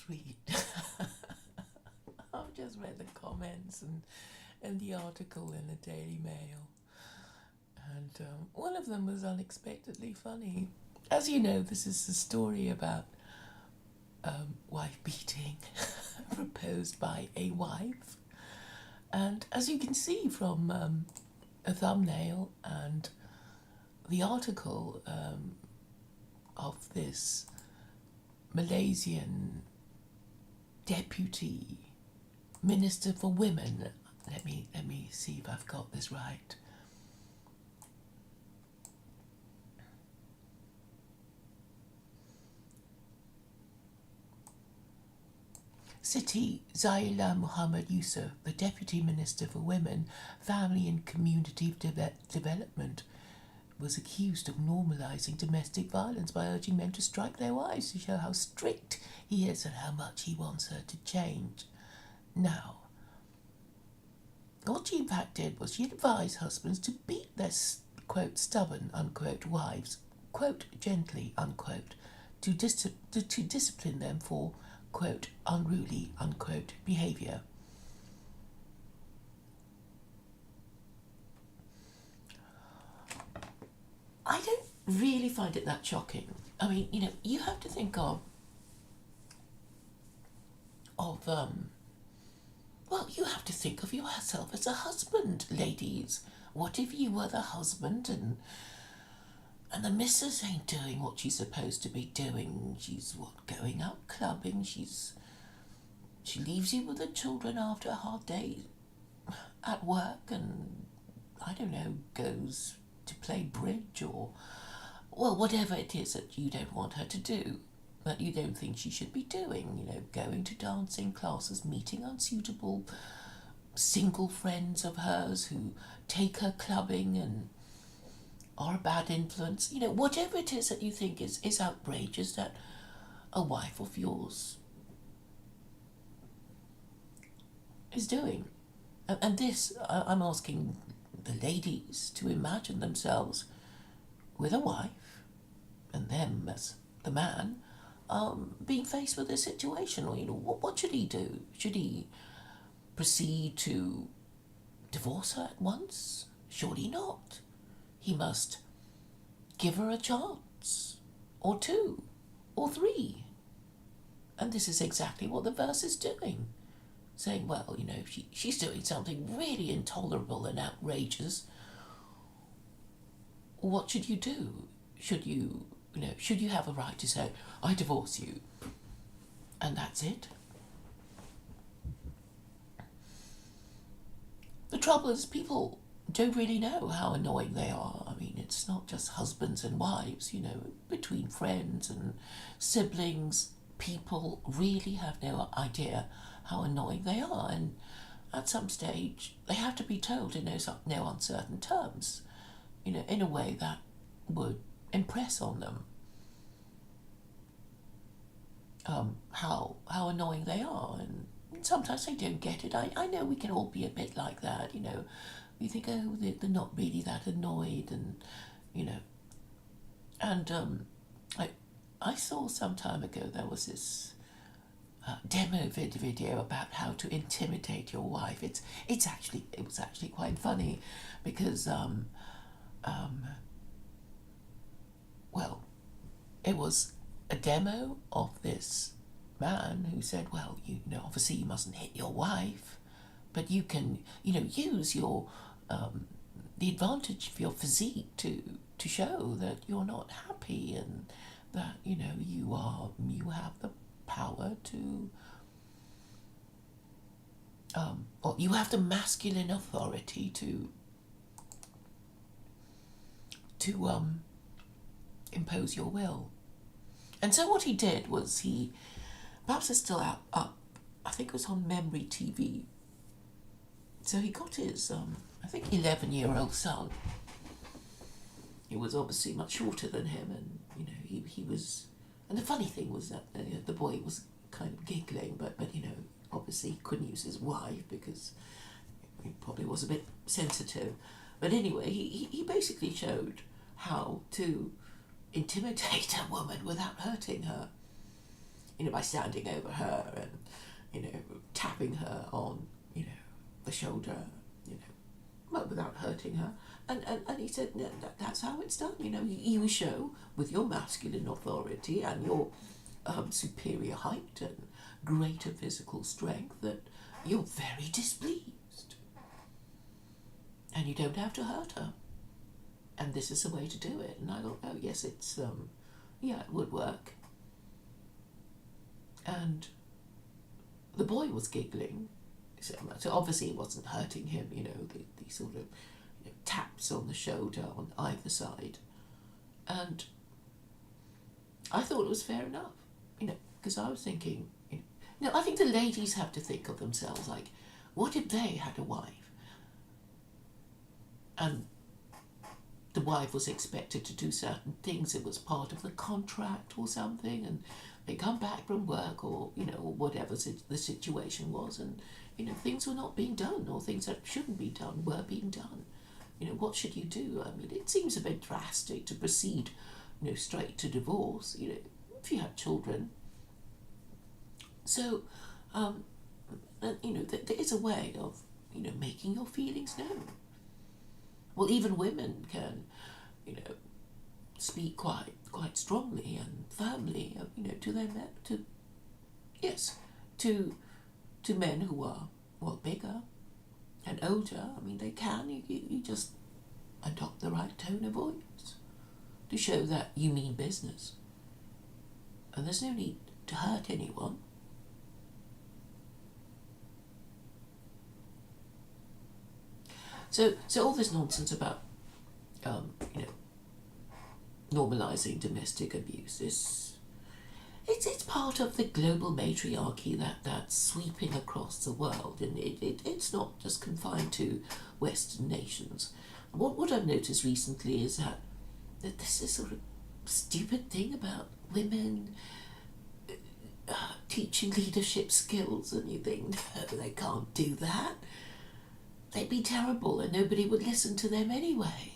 just read. I've just read the comments and the article in the Daily Mail, and one of them was unexpectedly funny. As you know, this is a story about wife beating proposed by a wife, and as you can see from a thumbnail and the article of this Malaysian deputy minister for women. Let me see if I've got this right. Siti Zaila Muhammad Yusuf, the Deputy Minister for Women, Family and Community Development, was accused of normalising domestic violence by urging men to strike their wives to show how strict he is and how much he wants her to change. Now, what she in fact did was she advised husbands to beat their, quote, stubborn, unquote, wives, quote, gently, unquote, to discipline them for, quote, unruly, unquote, behaviour. I don't really find it that shocking. I mean, you know, you have to think of well, you have to think of yourself as a husband, ladies. What if you were the husband and the missus ain't doing what she's supposed to be doing? She's going out clubbing. She leaves you with the children after a hard day at work, and I don't know, goes to play bridge or, well, whatever it is that you don't want her to do, that you don't think she should be doing, you know, going to dancing classes, meeting unsuitable single friends of hers who take her clubbing and are a bad influence, you know, whatever it is that you think is outrageous that a wife of yours is doing. And this, I'm asking the ladies to imagine themselves with a wife and them as the man being faced with this situation. Or, you know, what should he do? Should he proceed to divorce her at once? Surely not. He must give her a chance, or two, or three. And this is exactly what the verse is doing. Saying, well, you know, if she's doing something really intolerable and outrageous, what should you do? Should you have a right to say, I divorce you, and that's it? The trouble is, people don't really know how annoying they are. I mean, it's not just husbands and wives, you know, between friends and siblings, people really have no idea how annoying they are, and at some stage they have to be told in no uncertain terms, you know, in a way that would impress on them how annoying they are. And sometimes they don't get it. I know we can all be a bit like that, you know. We think, oh, they're not really that annoyed, and, you know. And I saw some time ago there was this demo video about how to intimidate your wife. It was actually quite funny because well, it was a demo of this man who said, well, you know, obviously you mustn't hit your wife, but you can, you know, use your the advantage of your physique to show that you're not happy, and that, you know, you have the power to or you have the masculine authority to impose your will. And so what he did was perhaps it's still up, I think it was on Memory TV. So he got his, I think 11-year-old son. He was obviously much shorter than him, and, you know, he was, and the funny thing was that the boy was kind of giggling, but you know, obviously he couldn't use his wife because he probably was a bit sensitive. But anyway, he basically showed how to intimidate a woman without hurting her. by standing over her and, tapping her on, the shoulder, well, without hurting her. And he said, no, that's how it's done. You show with your masculine authority and your superior height and greater physical strength that you're very displeased. And you don't have to hurt her. And this is the way to do it. And I thought, oh, yes, it's, it would work. And the boy was giggling. So obviously it wasn't hurting him, the sort of taps on the shoulder on either side. And I thought it was fair enough, because I was thinking, I think the ladies have to think of themselves like, what if they had a wife? And the wife was expected to do certain things, it was part of the contract or something, and they come back from work or, or whatever the situation was, and, things were not being done, or things that shouldn't be done were being done. What should you do? I mean, it seems a bit drastic to proceed, straight to divorce, if you have children. So, there is a way of, making your feelings known. Well, even women can, speak quite strongly and firmly, to their men, to men who are, bigger and older. I mean, they can. You just adopt the right tone of voice to show that you mean business. And there's no need to hurt anyone. So all this nonsense about, normalising domestic abuse it's part of the global matriarchy that's sweeping across the world, and it's not just confined to Western nations. What I've noticed recently is that this is sort of stupid thing about women teaching leadership skills, and you think, no, they can't do that. They'd be terrible and nobody would listen to them anyway.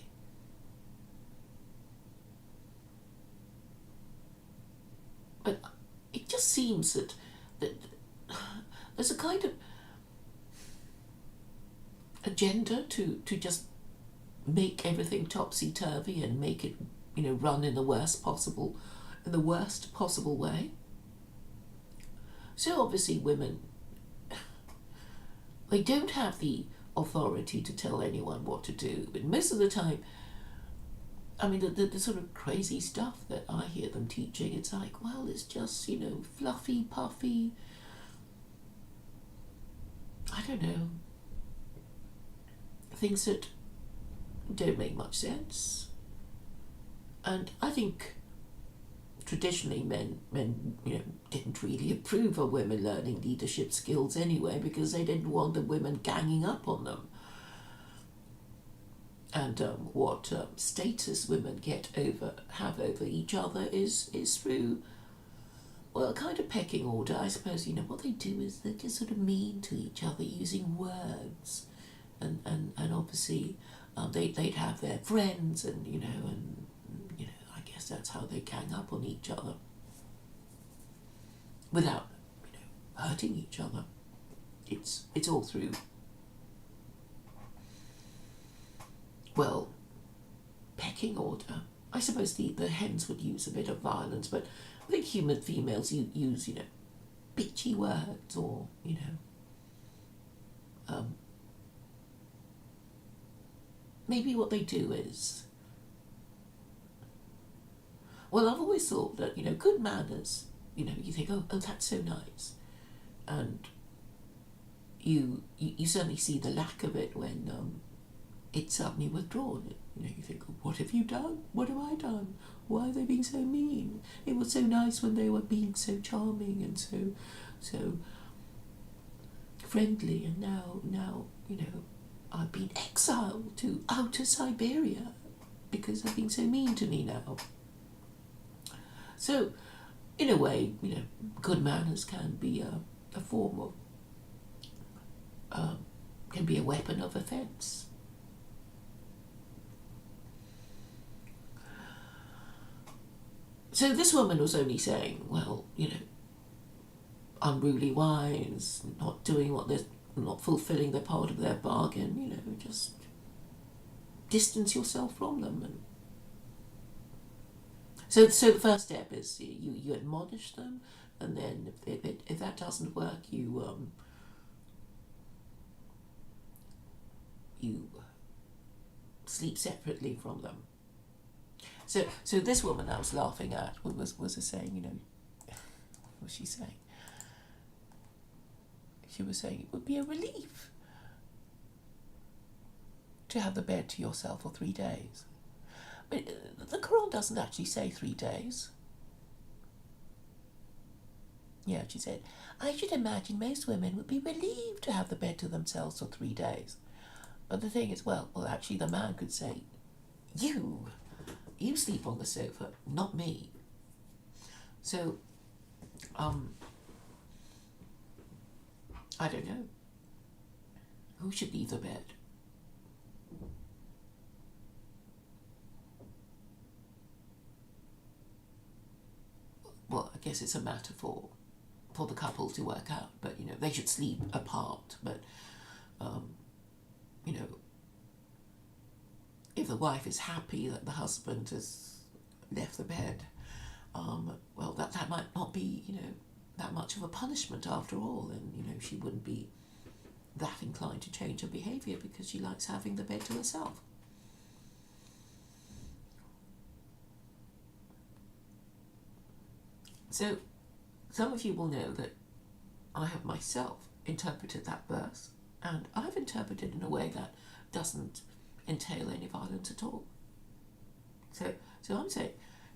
But it just seems that there's a kind of agenda to just make everything topsy-turvy and make it, run in the worst possible way. So obviously women, they don't have the authority to tell anyone what to do, but most of the time, I mean, the sort of crazy stuff that I hear them teaching, it's like, well, it's just, fluffy, puffy, I don't know, things that don't make much sense. And I think traditionally men, didn't really approve of women learning leadership skills anyway, because they didn't want the women ganging up on them. And what status women have over each other is through, well, a kind of pecking order, I suppose. What they do is they're just sort of mean to each other using words, and obviously they'd have their friends, and I guess that's how they gang up on each other without hurting each other. It's all through, well, pecking order. I suppose the hens would use a bit of violence, but I think human females use, bitchy words, or, maybe what they do is, well, I've always thought that, good manners, you think, oh, that's so nice. And you certainly see the lack of it when it's suddenly withdrawn. You think, what have you done? What have I done? Why are they being so mean? It was so nice when they were being so charming and so friendly, and now I've been exiled to outer Siberia because they've been so mean to me now. So, in a way, good manners can be a form of, can be a weapon of offence. So this woman was only saying, well, unruly wives, not doing what they're, not fulfilling their part of their bargain, you know, just distance yourself from them. And so the first step is you admonish them, and then if that doesn't work, you sleep separately from them. So this woman I was laughing at was saying, you know, what was she saying? She was saying it would be a relief to have the bed to yourself for 3 days. But the Quran doesn't actually say 3 days. Yeah, she said, I should imagine most women would be relieved to have the bed to themselves for 3 days. But the thing is, well, actually the man could say, you sleep on the sofa, not me. So, I don't know. Who should leave the bed? Well, I guess it's a matter for the couple to work out, but, you know, they should sleep apart. But, you know, if the wife is happy that the husband has left the bed, well, that might not be, you know, that much of a punishment after all, and, you know, she wouldn't be that inclined to change her behaviour because she likes having the bed to herself. So, some of you will know that I have myself interpreted that verse, and I've interpreted in a way that doesn't entail any violence at all. So I'm saying,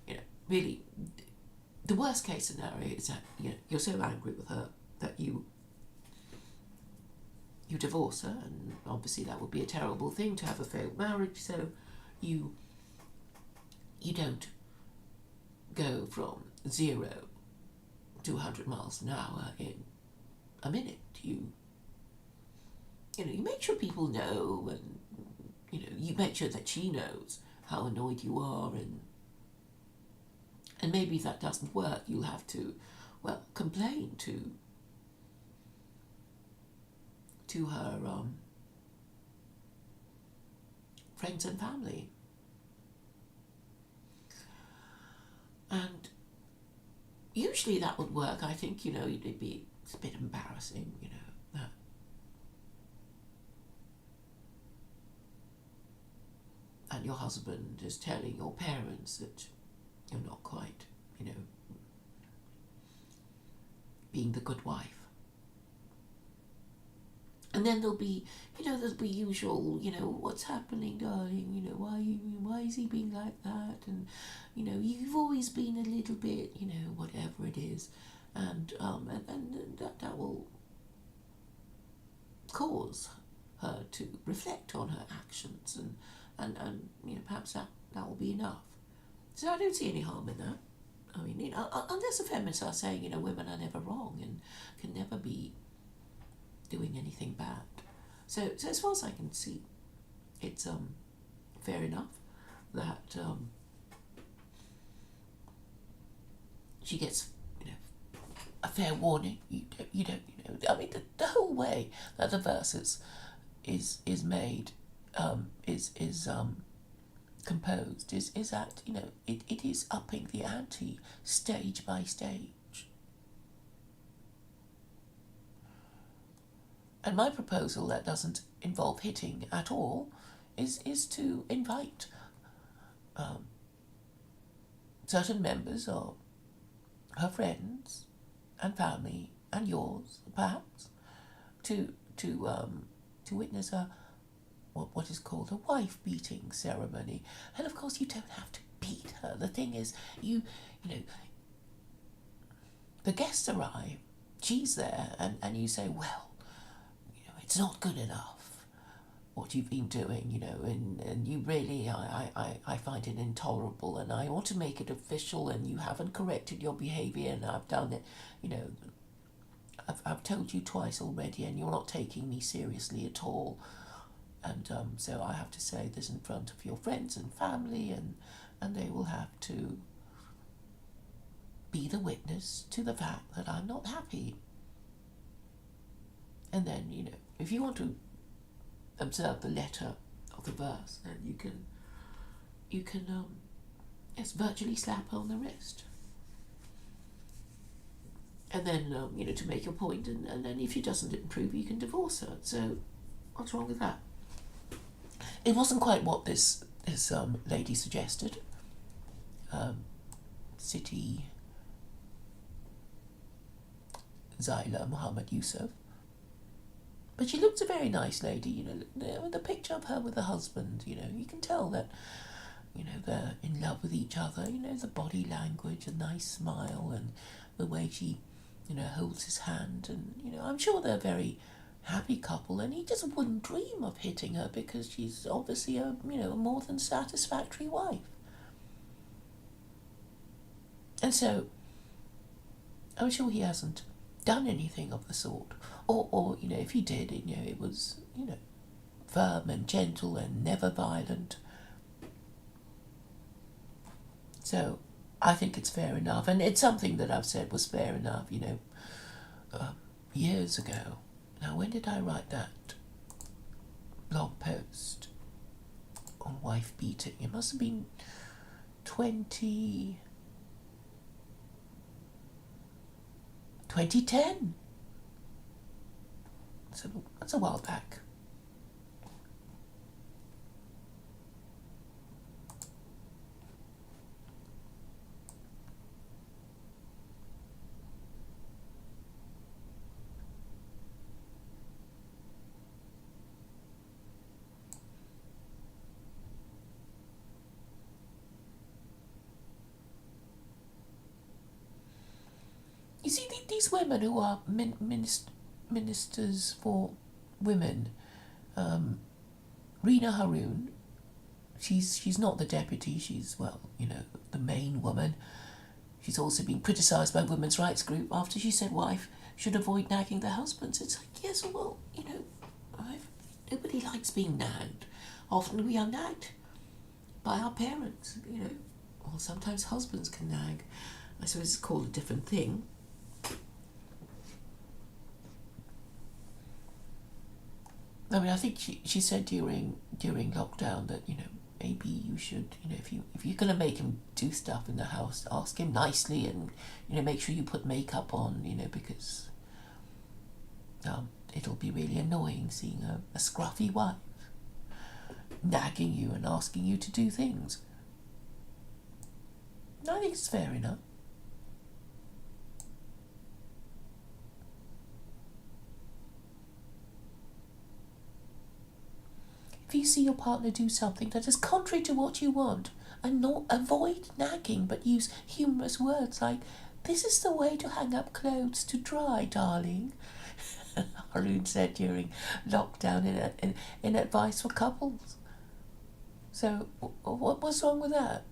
you know, really, the worst case scenario is that, you know, you're so angry with her that you divorce her, and obviously that would be a terrible thing to have a failed marriage. So you don't go from 0 to 100 miles an hour in a minute. You make sure people know, and, you know, you make sure that she knows how annoyed you are, and maybe if that doesn't work, you'll have to, well, complain to her friends and family. And usually that would work. I think, you know, it's a bit embarrassing, you know, that and your husband is telling your parents that you're not quite, you know, being the good wife. And then there'll be usual, you know, what's happening, darling, you know, why is he being like that? And, you know, you've always been a little bit, you know, whatever it is. And that will cause her to reflect on her actions, and you know, perhaps that will be enough. So I don't see any harm in that. I mean, you know, unless the feminists are saying, you know, women are never wrong and can never be doing anything bad. So as far as I can see, it's fair enough that she gets, you know, a fair warning. You don't, you know. I mean, the whole way that the verse is made, is composed is that, you know, it is upping the ante stage by stage. And my proposal that doesn't involve hitting at all is to invite certain members of her friends and family and yours, perhaps, to witness what is called a wife beating ceremony. And of course, you don't have to beat her. The thing is, you know, the guests arrive, she's there, and you say, well, it's not good enough what you've been doing, you know, and you really, I find it intolerable, and I want to make it official, and you haven't corrected your behaviour, and I've done it, you know, I've told you twice already, and you're not taking me seriously at all, and so I have to say this in front of your friends and family, and they will have to be the witness to the fact that I'm not happy. And then, if you want to observe the letter of the verse, then you can yes, virtually slap her on the wrist. And then, to make your point, and then if she doesn't improve, you can divorce her. So, what's wrong with that? It wasn't quite what this lady suggested. City Zyla Muhammad Yusuf. But she looks a very nice lady, the picture of her with her husband, you can tell that, they're in love with each other, the body language, a nice smile, and the way she, holds his hand, and, I'm sure they're a very happy couple, and he just wouldn't dream of hitting her because she's obviously a more than satisfactory wife. And so, I'm sure he hasn't done anything of the sort. Or if he did, it was, firm and gentle and never violent. So, I think it's fair enough. And it's something that I've said was fair enough, years ago. Now, when did I write that blog post on wife beating? It must have been 2010. So that's a while back. You see, these women who are ministers for women, Rina Haroon, she's not the deputy, she's, the main woman. She's also been criticised by women's rights group after she said wife should avoid nagging their husbands. It's like, yes, well, nobody likes being nagged. Often we are nagged by our parents, or sometimes husbands can nag. I suppose it's called a different thing. I mean, I think she said during lockdown that, maybe you should, if you're going to make him do stuff in the house, ask him nicely and, make sure you put makeup on, because it'll be really annoying seeing a scruffy wife nagging you and asking you to do things. I think it's fair enough. If you see your partner do something that is contrary to what you want, and not avoid nagging, but use humorous words like, "This is the way to hang up clothes to dry, darling," Haroon said during lockdown in advice for couples. So, what's wrong with that?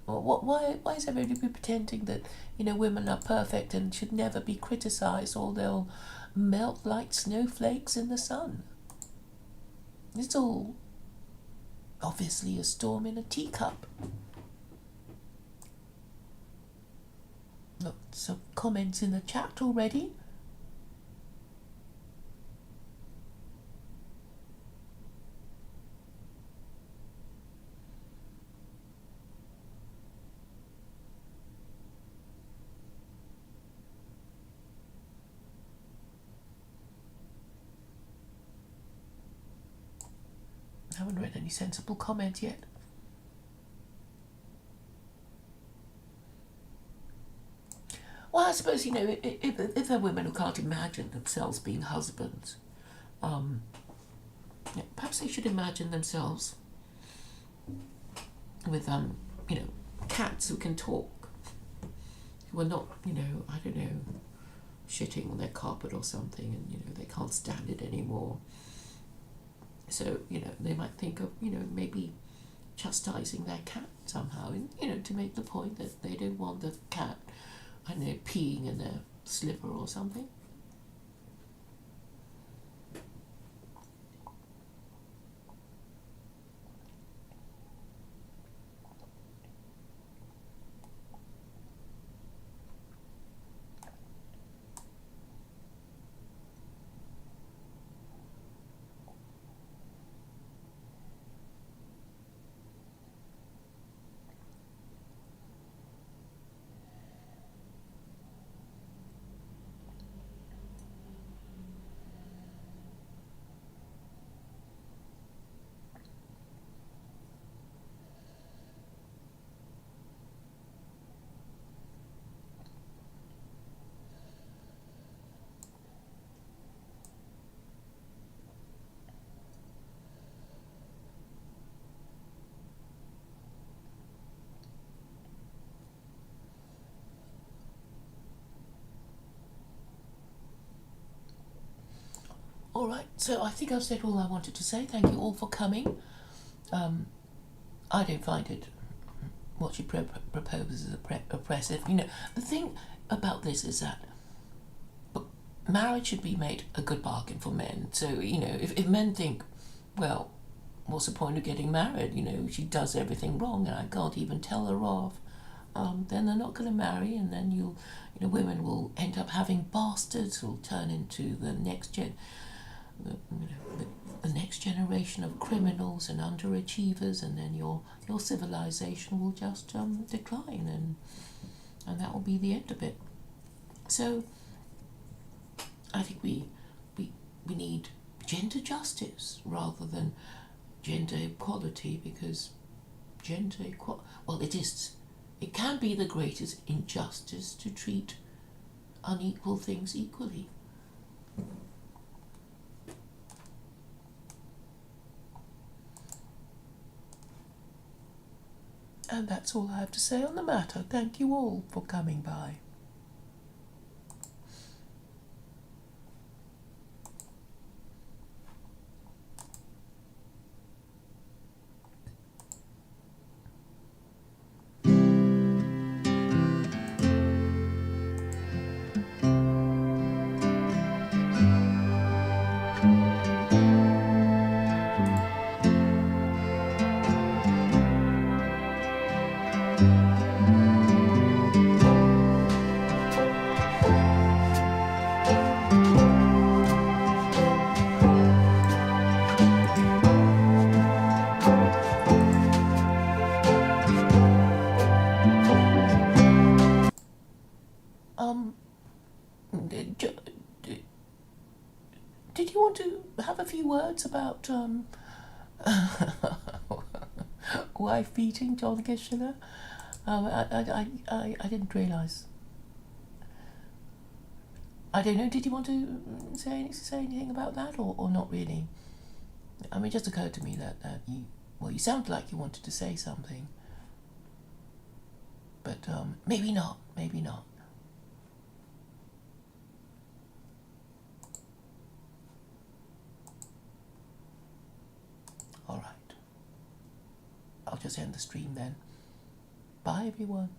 Why is everybody pretending that, women are perfect and should never be criticised, or they'll melt like snowflakes in the sun? It's all obviously a storm in a teacup. Lots of comments in the chat already. I haven't read any sensible comments yet. Well, I suppose, if they're women who can't imagine themselves being husbands, perhaps they should imagine themselves with, cats who can talk, who are not, I don't know, shitting on their carpet or something, and, they can't stand it anymore. So, they might think of, maybe chastising their cat somehow, and, to make the point that they don't want the cat, I don't know, peeing in their slipper or something. All right, so I think I've said all I wanted to say. Thank you all for coming. I don't find it, what she proposes is oppressive. You know, the thing about this is that marriage should be made a good bargain for men. So, you know, if men think, well, what's the point of getting married? You know, she does everything wrong and I can't even tell her off. Then they're not going to marry, and then women will end up having bastards who'll turn into the next the next generation of criminals and underachievers, and then your civilization will just decline, and that will be the end of it. So I think we need gender justice rather than gender equality, because it can be the greatest injustice to treat unequal things equally. And that's all I have to say on the matter. Thank you all for coming by. Did you want to have a few words about wife beating, John Gishler? I didn't realise. I don't know. Did you want to say anything about that, or not really? I mean, it just occurred to me that you sound like you wanted to say something, but maybe not. Maybe not. All right. I'll just end the stream then. Bye, everyone.